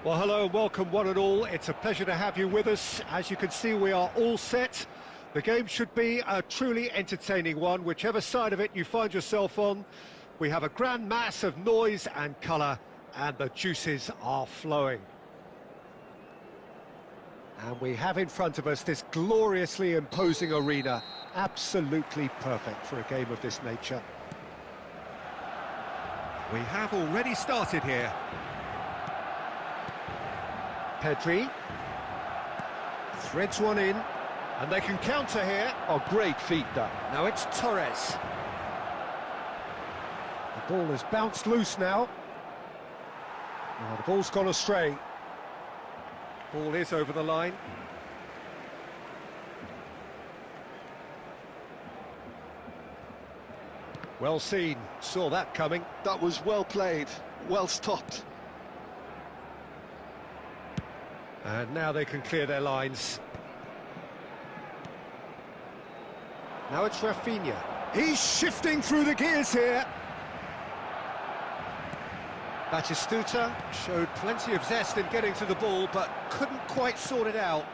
Well, hello and welcome one and all. It's a pleasure to have you with us. As you can see, we are all set. The game should be a truly entertaining one, whichever side of it you find yourself on. We have a grand mass of noise and colour, and the juices are flowing. And we have in front of us this gloriously imposing arena, absolutely perfect for a game of this nature. We have already started here. Pedri threads one in, and they can counter here. Oh, great feat, that. Now it's Torres. The ball has bounced loose now. Oh, the ball's gone astray. Ball is over the line. Well seen, saw that coming. That was well played, well stopped. And now they can clear their lines. Now it's Rafinha. He's shifting through the gears here. Batistuta showed plenty of zest in getting to the ball, but couldn't quite sort it out.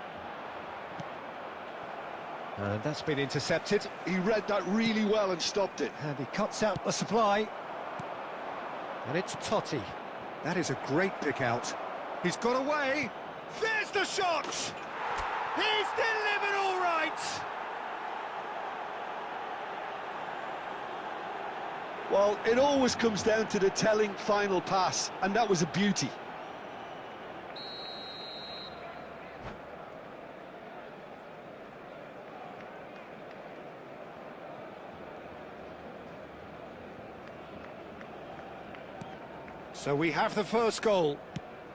And that's been intercepted. He read that really well and stopped it. And he cuts out the supply. And it's Totti. That is a great pick out. He's got away. There's the shot! He's delivered all right! Well, it always comes down to the telling final pass, and that was a beauty. So we have the first goal.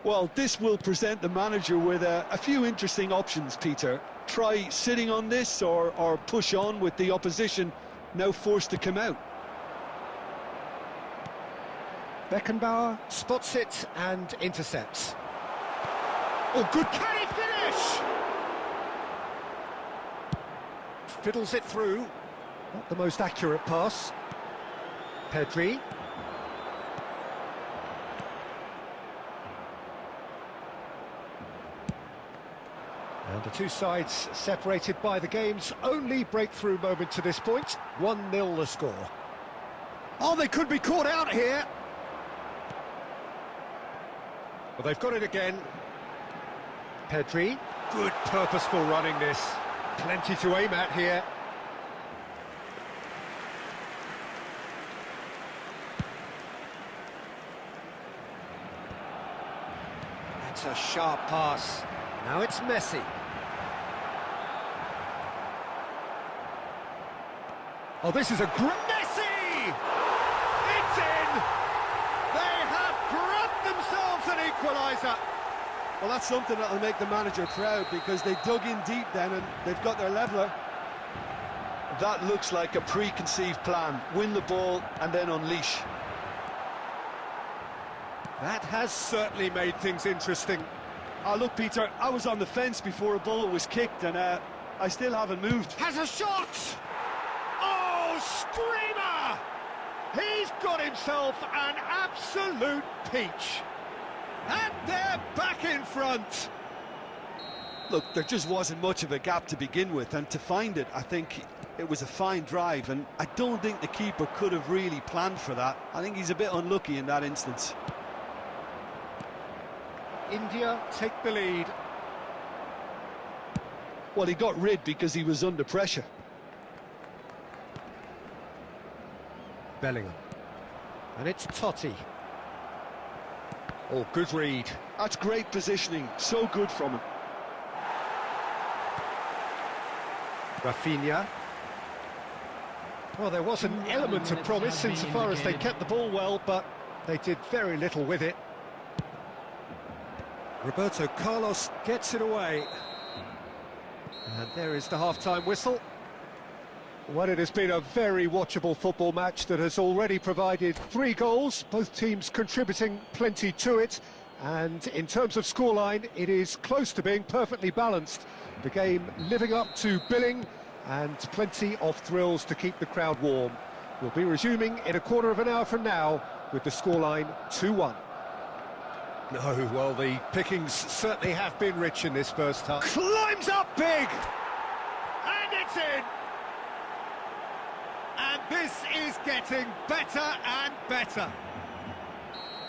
Well, this will present the manager with a few interesting options, Peter. Try sitting on this or push on with the opposition now forced to come out. Beckenbauer spots it and intercepts. Oh, good, can he finish? Fiddles it through. Not the most accurate pass. Pedri. And the two sides separated by the game's only breakthrough moment to this point. 1-0 the score. Oh, they could be caught out here. Well, they've got it again. Pedri. Good purposeful running this. Plenty to aim at here. That's a sharp pass. Now it's Messi. Oh, this is a great... Messi! It's in! They have grabbed themselves an equaliser. Well, that's something that'll make the manager proud, because they dug in deep then and they've got their leveller. That looks like a preconceived plan. Win the ball and then unleash. That has certainly made things interesting. Look, Peter, I was on the fence before a ball was kicked, and I still haven't moved. Has a shot! Oh, screamer! He's got himself an absolute peach. And they're back in front. Look, there just wasn't much of a gap to begin with, and to find it, I think it was a fine drive, and I don't think the keeper could have really planned for that. I think he's a bit unlucky in that instance. India take the lead. Well, he got rid because he was under pressure. Bellingham. And it's Totti. Oh, good read. That's great positioning, so good from him. Rafinha. Well, there was an element of promise insofar as they kept the ball well, but they did very little with it. Roberto Carlos gets it away. And there is the half-time whistle. Well, it has been a very watchable football match that has already provided 3 goals, both teams contributing plenty to it. And in terms of scoreline, it is close to being perfectly balanced. The game living up to billing and plenty of thrills to keep the crowd warm. We'll be resuming in a quarter of an hour from now with the scoreline 2-1. No, well, the pickings certainly have been rich in this first half. Climbs up big! And it's in! And this is getting better and better.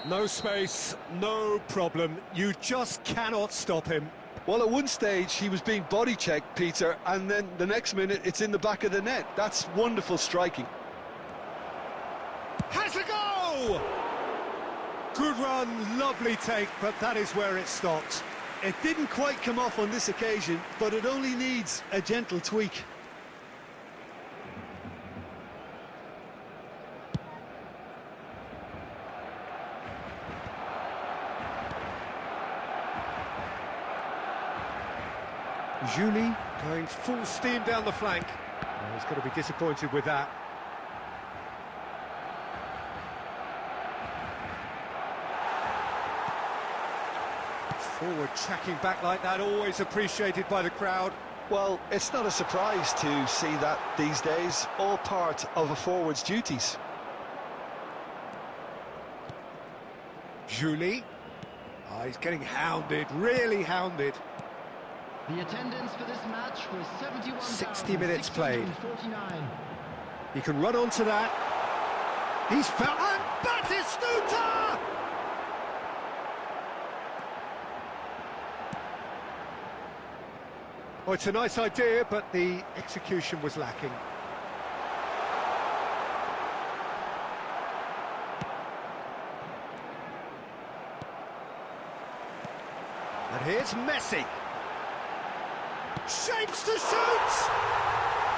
No space, no problem. You just cannot stop him. Well, at one stage, he was being body-checked, Peter, and then the next minute, it's in the back of the net. That's wonderful striking. Has a go! Good run, lovely take, but that is where it stopped. It didn't quite come off on this occasion, but it only needs a gentle tweak. Julie going full steam down the flank. Oh, he's going to be disappointed with that. Forward tracking back like that, always appreciated by the crowd. Well, it's not a surprise to see that these days, all part of a forward's duties. Julie. Oh, he's getting hounded, really hounded. The attendance for this match was 71,649. 60 minutes played. He can run onto that. He's found... And Batistuta! Oh, it's a nice idea, but the execution was lacking. And here's Messi. Shapes to shoot!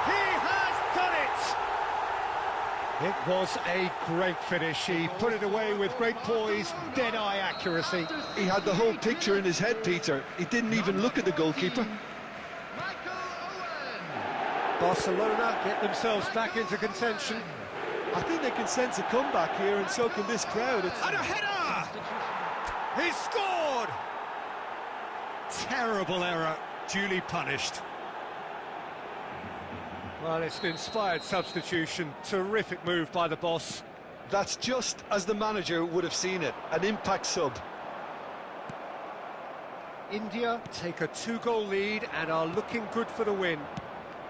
He has done it! It was a great finish. He put it away with great poise, dead-eye accuracy. He had the whole picture in his head, Peter. He didn't even look at the goalkeeper. Barcelona get themselves back into contention. I think they can sense a comeback here, and so can this crowd. And a header! He scored! Terrible error, duly punished. Well, it's an inspired substitution. Terrific move by the boss. That's just as the manager would have seen it, an impact sub. India take a 2-goal lead and are looking good for the win.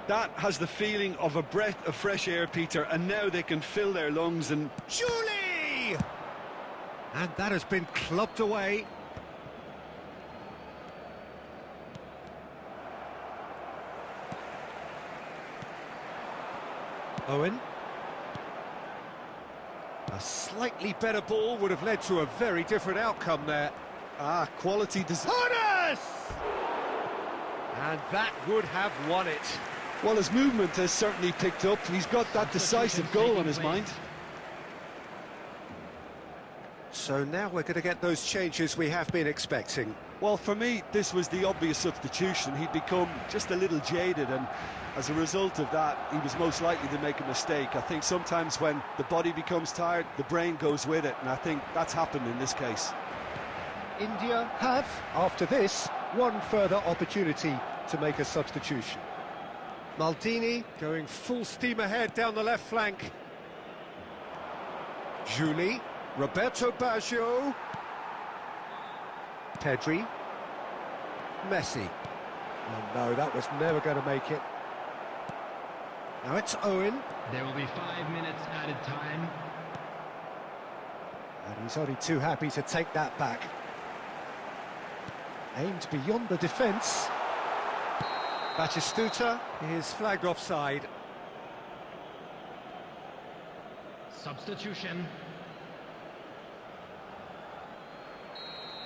That has the feeling of a breath of fresh air, Peter, and now they can fill their lungs and... Julie! And that has been clubbed away. Owen. A slightly better ball would have led to a very different outcome there. Quality design. And that would have won it. Well, his movement has certainly picked up. He's got that decisive goal on his mind. So now we're going to get those changes we have been expecting. Well, for me, this was the obvious substitution. He'd become just a little jaded, and as a result of that, he was most likely to make a mistake. I think sometimes when the body becomes tired, the brain goes with it, and I think that's happened in this case. India have, after this, one further opportunity to make a substitution. Maldini going full steam ahead down the left flank. Julie, Roberto Baggio, Pedri, Messi. Oh no, that was never going to make it. Now it's Owen. There will be 5 minutes added time. And he's only too happy to take that back. Aimed beyond the defence. Batistuta is flagged offside. Substitution.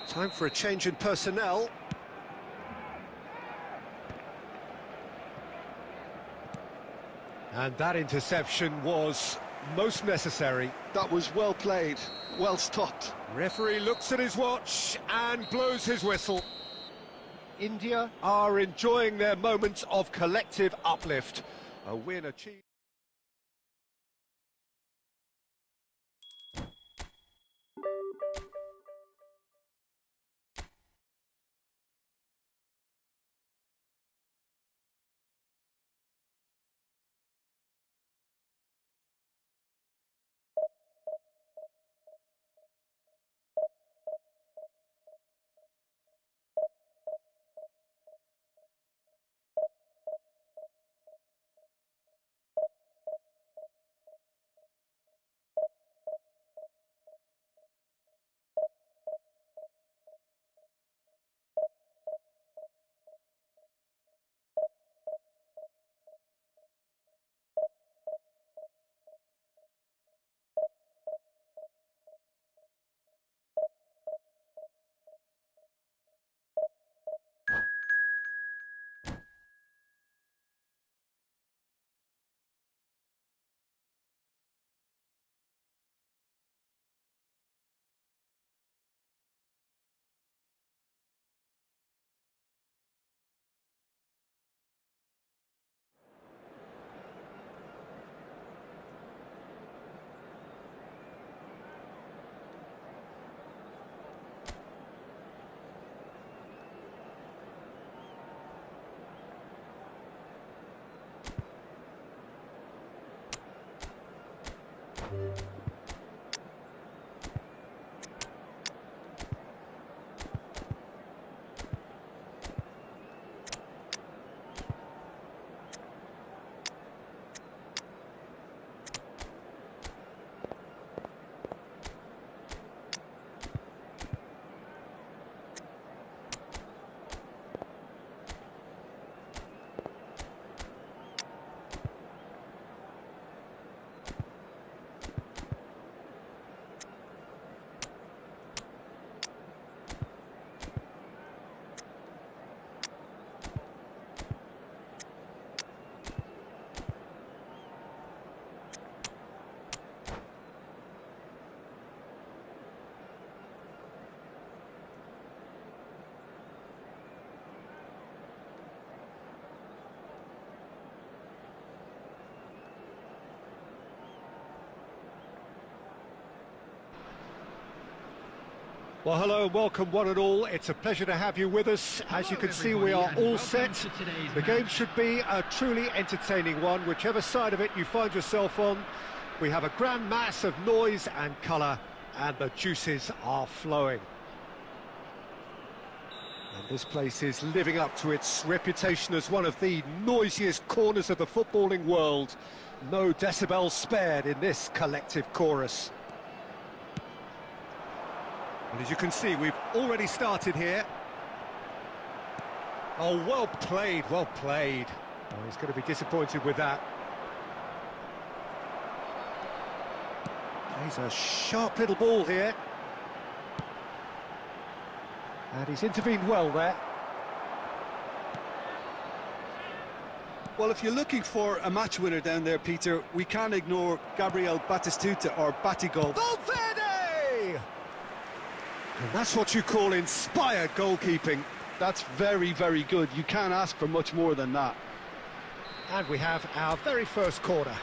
Time for a change in personnel. And that interception was most necessary. That was well played, well stopped. Referee looks at his watch and blows his whistle. India are enjoying their moments of collective uplift. A win achieved. Well, hello and welcome one and all. It's a pleasure to have you with us. As you can see, we are all set. The game should be a truly entertaining one, whichever side of it you find yourself on. We have a grand mass of noise and colour, and the juices are flowing. And this place is living up to its reputation as one of the noisiest corners of the footballing world. No decibels spared in this collective chorus. And as you can see, we've already started here. Oh, well played, well played. Oh, he's going to be disappointed with that. He's a sharp little ball here. And he's intervened well there. Well, if you're looking for a match winner down there, Peter, we can't ignore Gabriel Batistuta, or Batigol. Valverde! And that's what you call inspired goalkeeping. That's very, very good. You can't ask for much more than that. And we have our very first corner.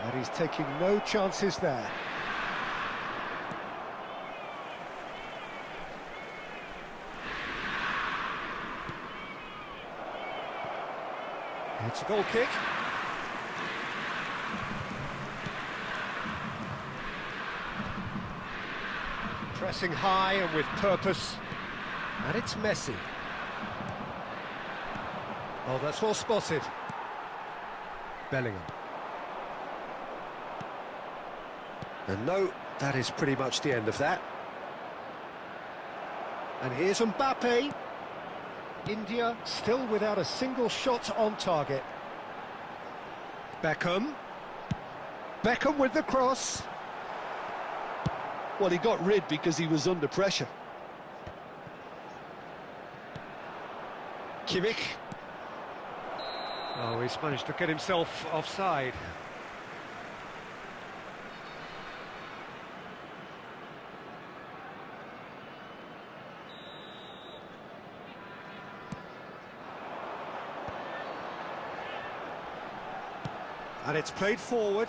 And he's taking no chances there. It's a goal kick. Pressing high and with purpose. And it's Messi. Oh, that's well spotted. Bellingham. And no, that is pretty much the end of that. And here's Mbappe. India still without a single shot on target. Beckham. Beckham with the cross. Well, he got rid because he was under pressure. Kimmich. Oh, he's managed to get himself offside. And it's played forward.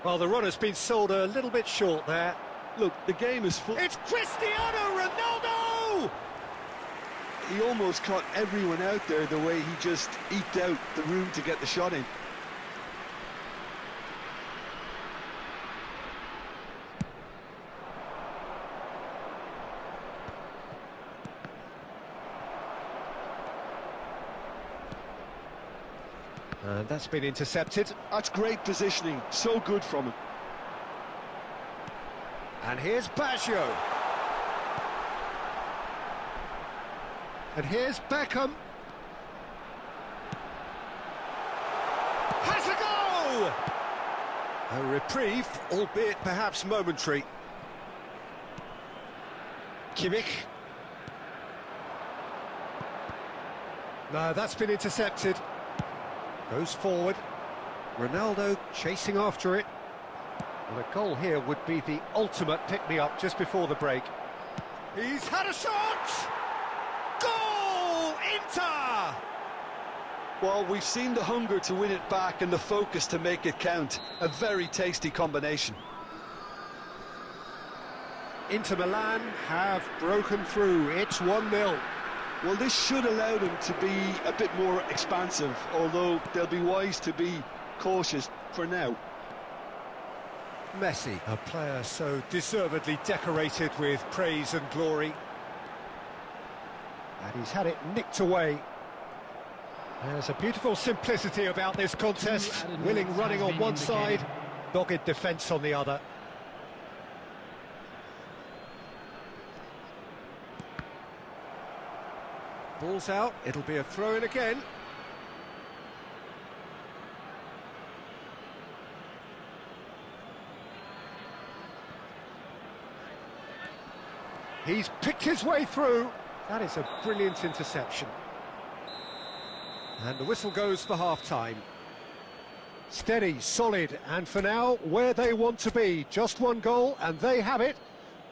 Well, the run has been sold a little bit short there. Look, the game is full. It's Cristiano Ronaldo! He almost caught everyone out there the way he just eked out the room to get the shot in. And that's been intercepted. That's great positioning, so good from him. And here's Baggio. And here's Beckham. Has a go! A reprieve, albeit perhaps momentary. Kimmich. No, that's been intercepted. Goes forward. Ronaldo chasing after it. Well, a goal here would be the ultimate pick-me-up just before the break. He's had a shot! Goal! Inter! Well, we've seen the hunger to win it back and the focus to make it count. A very tasty combination. Inter Milan have broken through. It's 1-0. Well, this should allow them to be a bit more expansive, although they'll be wise to be cautious for now. Messi, a player so deservedly decorated with praise and glory. And he's had it nicked away. There's a beautiful simplicity about this contest. Willing running on one side, dogged defence on the other. Ball's out, it'll be a throw-in again. He's picked his way through. That is a brilliant interception. And the whistle goes for half-time. Steady, solid, and for now, where they want to be. Just one goal, and they have it.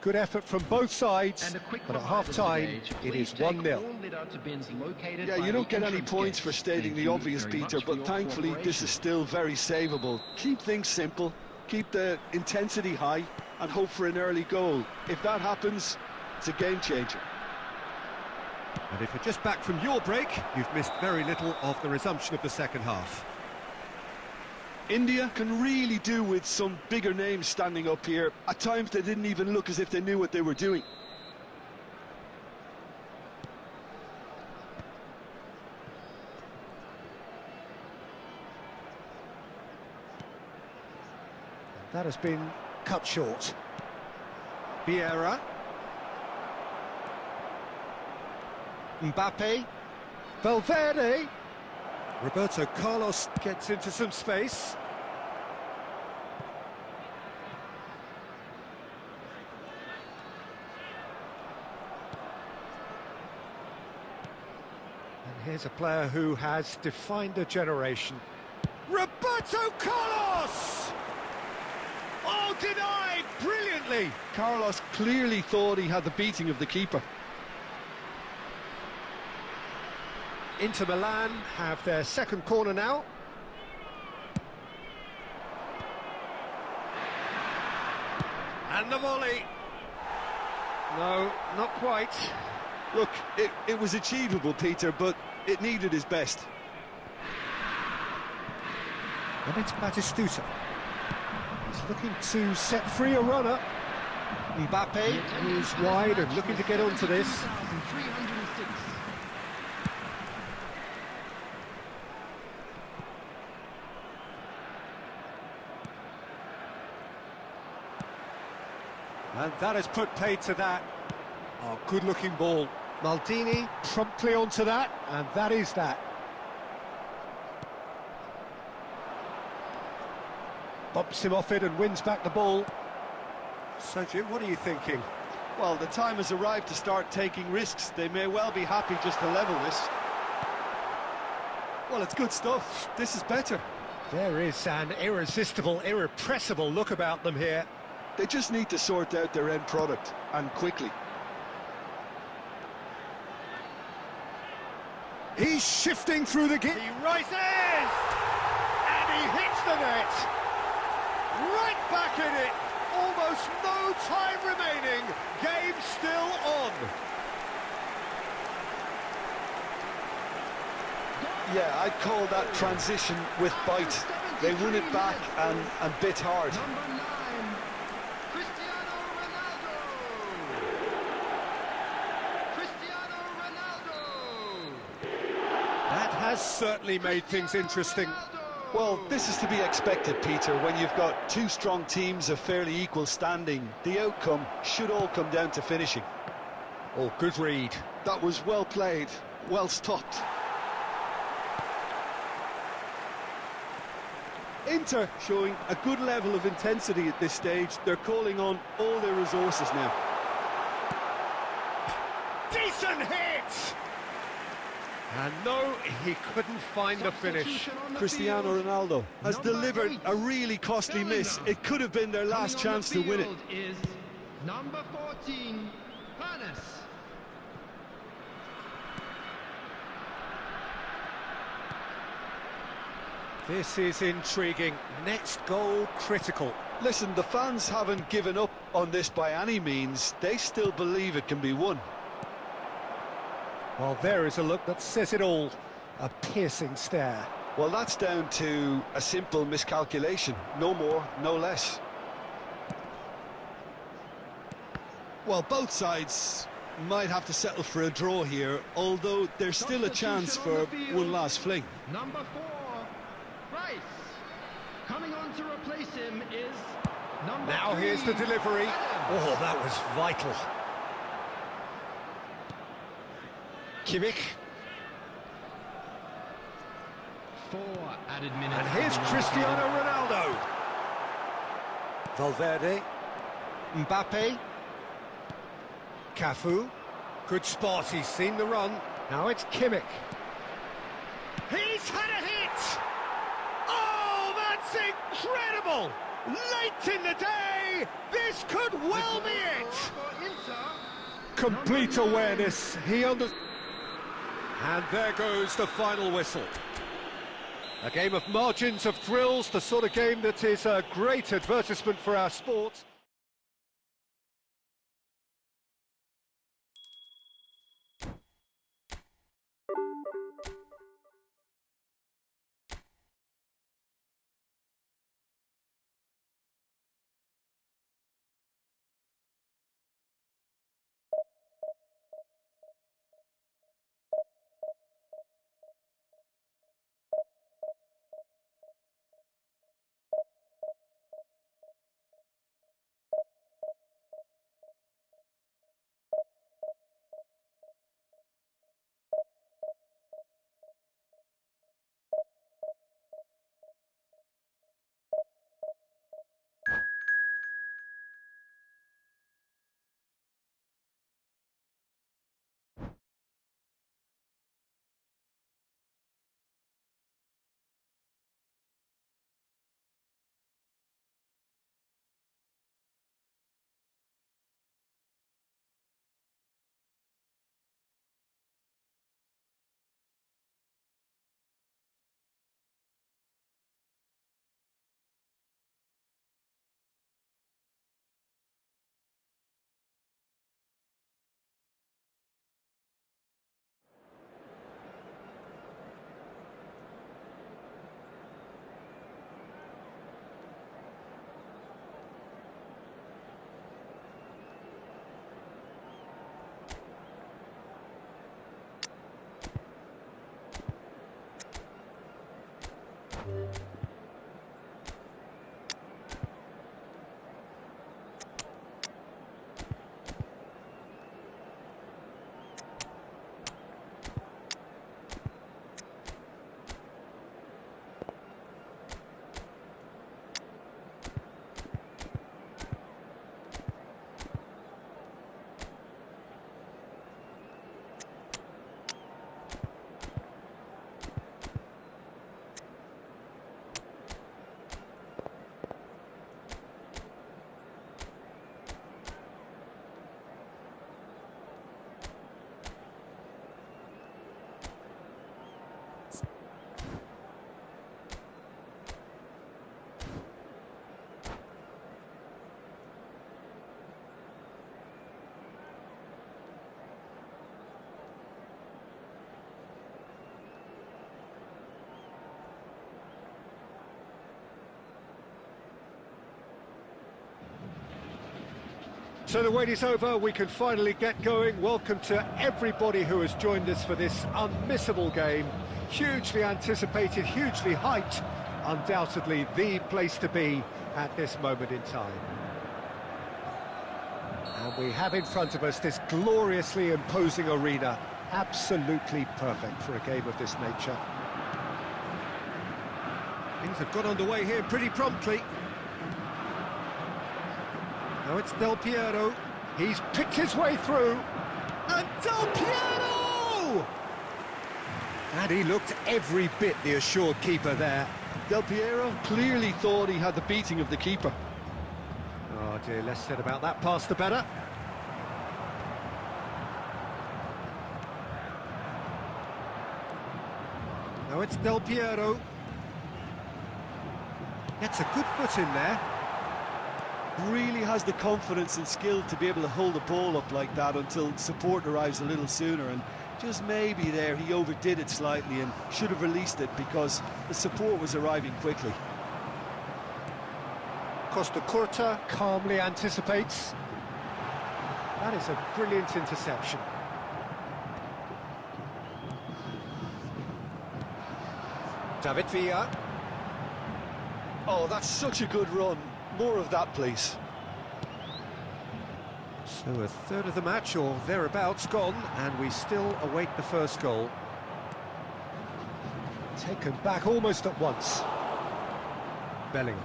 Good effort from both sides, but at half-time, it is 1-0. Yeah, you don't get any points for stating the obvious, Peter, but thankfully this is still very savable. Keep things simple, keep the intensity high, and hope for an early goal. If that happens, it's a game-changer. And if you're just back from your break, you've missed very little of the resumption of the second half. India can really do with some bigger names standing up here. At times they didn't even look as if they knew what they were doing. That has been cut short. Vieira. Mbappe. Valverde. Roberto Carlos gets into some space. And here's a player who has defined a generation. Roberto Carlos! Oh, denied brilliantly! Carlos clearly thought he had the beating of the keeper. Inter Milan have their second corner now. And the volley. No, not quite. Look, it was achievable, Peter, but it needed his best. And it's Batistuta. He's looking to set free a runner. Mbappe, who's wide and looking to get onto this. 306. And that has put paid to that. Oh, good-looking ball. Maldini promptly onto that, and that is that. Bumps him off it and wins back the ball. So, Jim, what are you thinking? Well, the time has arrived to start taking risks. They may well be happy just to level this. Well, it's good stuff. This is better. There is an irresistible, irrepressible look about them here. They just need to sort out their end product, and quickly. He's shifting through the gate. He rises! And he hits the net! Right back in it! Almost no time remaining. Game still on. Yeah, I'd call that transition with bite. They won it back and bit hard. Number 9, Cristiano Ronaldo. Cristiano Ronaldo. That has certainly made things interesting. Well, this is to be expected, Peter. When you've got two strong teams of fairly equal standing, the outcome should all come down to finishing. Oh, good read. That was well played, well stopped. Inter showing a good level of intensity at this stage. They're calling on all their resources now. Decent hit! And no, he couldn't find the finish. Cristiano Ronaldo has delivered a really costly miss. It could have been their last chance to win it. Is number 14, Panis. This is intriguing. Next goal critical. Listen, the fans haven't given up on this by any means. They still believe it can be won. Well, there is a look that says it all. A piercing stare. Well, that's down to a simple miscalculation. No more, no less. Well, both sides might have to settle for a draw here, although there's still a chance for one last fling. Number 4, Rice. Coming on to replace him is number Now 3, here's the delivery. Oh, that was vital. Kimmich. 4 added minutes. And here's Cristiano Ronaldo. Valverde. Mbappe. Cafu. Good spot, he's seen the run. Now it's Kimmich. He's had a hit! Oh, that's incredible! Late in the day, this could well be it! Complete awareness, he understands. And there goes the final whistle. A game of margins of thrills, the sort of game that is a great advertisement for our sport. So the wait is over, we can finally get going. Welcome to everybody who has joined us for this unmissable game. Hugely anticipated, hugely hyped, undoubtedly the place to be at this moment in time. And we have in front of us this gloriously imposing arena, absolutely perfect for a game of this nature. Things have got underway here pretty promptly. Now it's Del Piero. He's picked his way through. And Del Piero! And he looked every bit the assured keeper there. Del Piero clearly thought he had the beating of the keeper. Oh dear, less said about that pass the better. Now it's Del Piero. Gets a good foot in there. Really has the confidence and skill to be able to hold the ball up like that until support arrives a little sooner, and just maybe there he overdid it slightly and should have released it because the support was arriving quickly. Costa Curta calmly anticipates. That is a brilliant interception. David Villa. Oh, that's such a good run. More of that, please. So a third of the match, or thereabouts, gone, and we still await the first goal. Taken back almost at once. Bellingham.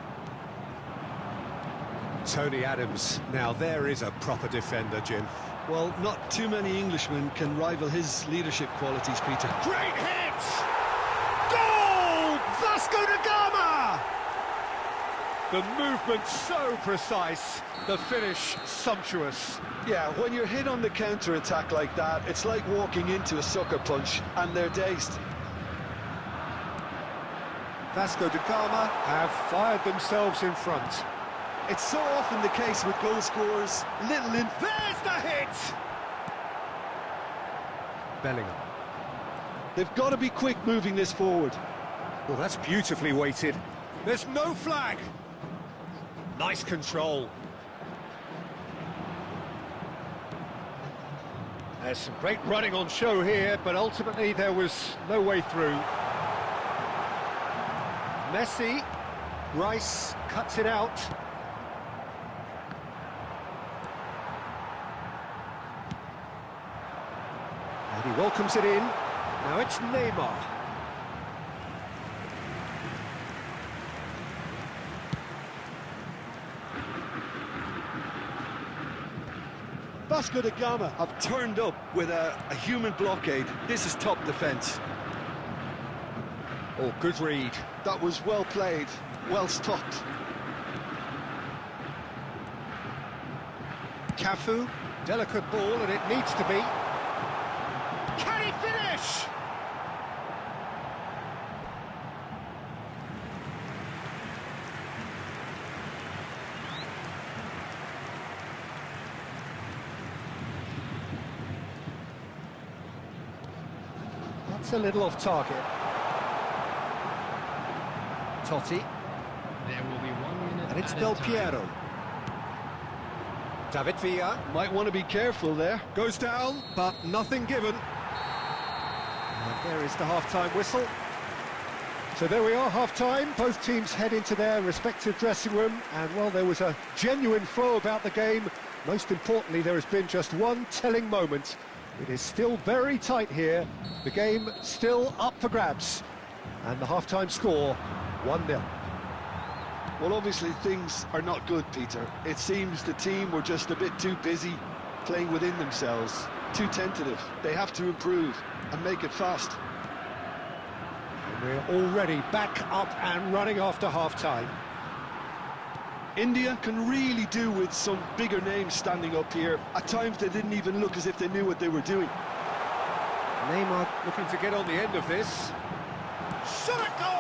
Tony Adams. Now there is a proper defender, Jim. Well, not too many Englishmen can rival his leadership qualities, Peter. Great hit! Goal! Vasco da Gama! The movement so precise, the finish sumptuous. Yeah, when you're hit on the counter-attack like that, it's like walking into a sucker punch, and they're dazed. Vasco da Gama have fired themselves in front. It's so often the case with goal scorers, little in... There's the hit! Bellingham. They've got to be quick moving this forward. Well, that's beautifully weighted. There's no flag. Nice control. There's some great running on show here, but ultimately there was no way through. Messi, Rice cuts it out. And he welcomes it in. Now it's Neymar. Vasco da Gama have turned up with a human blockade. This is top defence. Oh, good read. That was well played, well stopped. Cafu, delicate ball, and it needs to be. Can he finish? That's a little off target. Totti. There will be 1 minute. And it's Del Piero. David Villa. Might want to be careful there. Goes down, but nothing given. And there is the half-time whistle. So there we are, half-time. Both teams head into their respective dressing room. And, well, there was a genuine flow about the game. Most importantly, there has been just one telling moment. It is still very tight here. The game still up for grabs. And the half-time score, 1-0. Well, obviously things are not good, Peter. It seems the team were just a bit too busy playing within themselves, too tentative. They have to improve and make it fast. And we're already back up and running after half-time. India can really do with some bigger names standing up here. At times they didn't even look as if they knew what they were doing. Neymar looking to get on the end of this. Should it go